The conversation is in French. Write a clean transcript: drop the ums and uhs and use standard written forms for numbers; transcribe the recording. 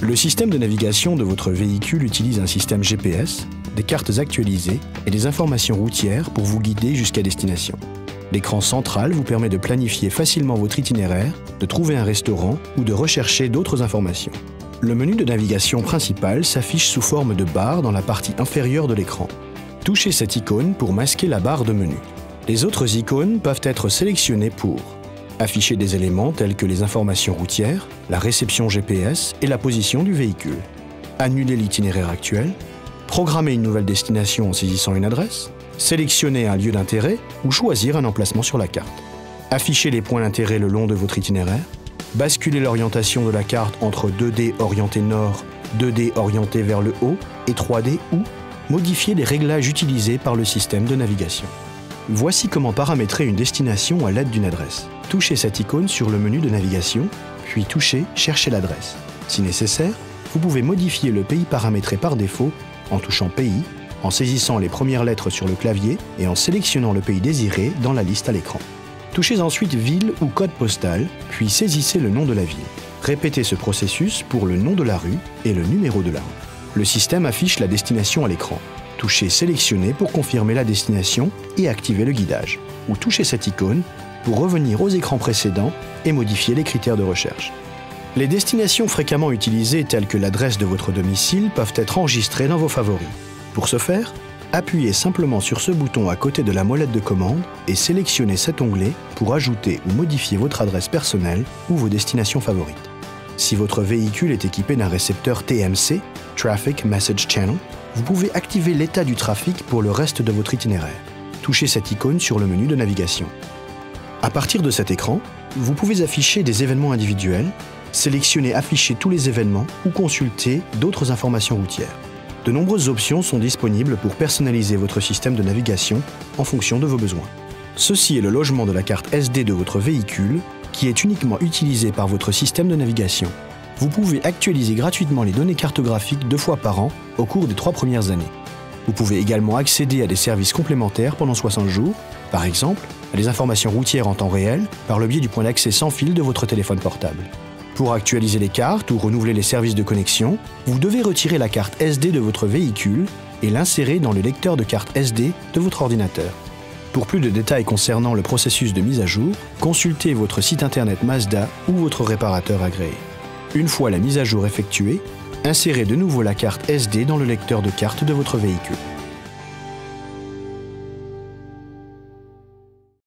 Le système de navigation de votre véhicule utilise un système GPS, des cartes actualisées et des informations routières pour vous guider jusqu'à destination. L'écran central vous permet de planifier facilement votre itinéraire, de trouver un restaurant ou de rechercher d'autres informations. Le menu de navigation principal s'affiche sous forme de barre dans la partie inférieure de l'écran. Touchez cette icône pour masquer la barre de menu. Les autres icônes peuvent être sélectionnées pour afficher des éléments tels que les informations routières, la réception GPS et la position du véhicule, annuler l'itinéraire actuel, programmer une nouvelle destination en saisissant une adresse, sélectionner un lieu d'intérêt ou choisir un emplacement sur la carte, afficher les points d'intérêt le long de votre itinéraire, basculer l'orientation de la carte entre 2D orienté nord, 2D orienté vers le haut et 3D ou modifier les réglages utilisés par le système de navigation. Voici comment paramétrer une destination à l'aide d'une adresse. Touchez cette icône sur le menu de navigation, puis touchez « Chercher l'adresse ». Si nécessaire, vous pouvez modifier le pays paramétré par défaut en touchant « Pays », en saisissant les premières lettres sur le clavier et en sélectionnant le pays désiré dans la liste à l'écran. Touchez ensuite « Ville » ou « Code postal », puis saisissez le nom de la ville. Répétez ce processus pour le nom de la rue et le numéro de la rue. Le système affiche la destination à l'écran. Touchez « Sélectionner » pour confirmer la destination et activer le guidage. Ou touchez cette icône pour revenir aux écrans précédents et modifier les critères de recherche. Les destinations fréquemment utilisées telles que l'adresse de votre domicile peuvent être enregistrées dans vos favoris. Pour ce faire, appuyez simplement sur ce bouton à côté de la molette de commande et sélectionnez cet onglet pour ajouter ou modifier votre adresse personnelle ou vos destinations favorites. Si votre véhicule est équipé d'un récepteur TMC, Traffic Message Channel, vous pouvez activer l'état du trafic pour le reste de votre itinéraire. Touchez cette icône sur le menu de navigation. À partir de cet écran, vous pouvez afficher des événements individuels, sélectionner Afficher tous les événements ou consulter d'autres informations routières. De nombreuses options sont disponibles pour personnaliser votre système de navigation en fonction de vos besoins. Ceci est le logement de la carte SD de votre véhicule qui est uniquement utilisé par votre système de navigation. Vous pouvez actualiser gratuitement les données cartographiques 2 fois par an au cours des 3 premières années. Vous pouvez également accéder à des services complémentaires pendant 60 jours, par exemple à des informations routières en temps réel par le biais du point d'accès sans fil de votre téléphone portable. Pour actualiser les cartes ou renouveler les services de connexion, vous devez retirer la carte SD de votre véhicule et l'insérer dans le lecteur de carte SD de votre ordinateur. Pour plus de détails concernant le processus de mise à jour, consultez votre site internet Mazda ou votre réparateur agréé. Une fois la mise à jour effectuée, insérez de nouveau la carte SD dans le lecteur de carte de votre véhicule.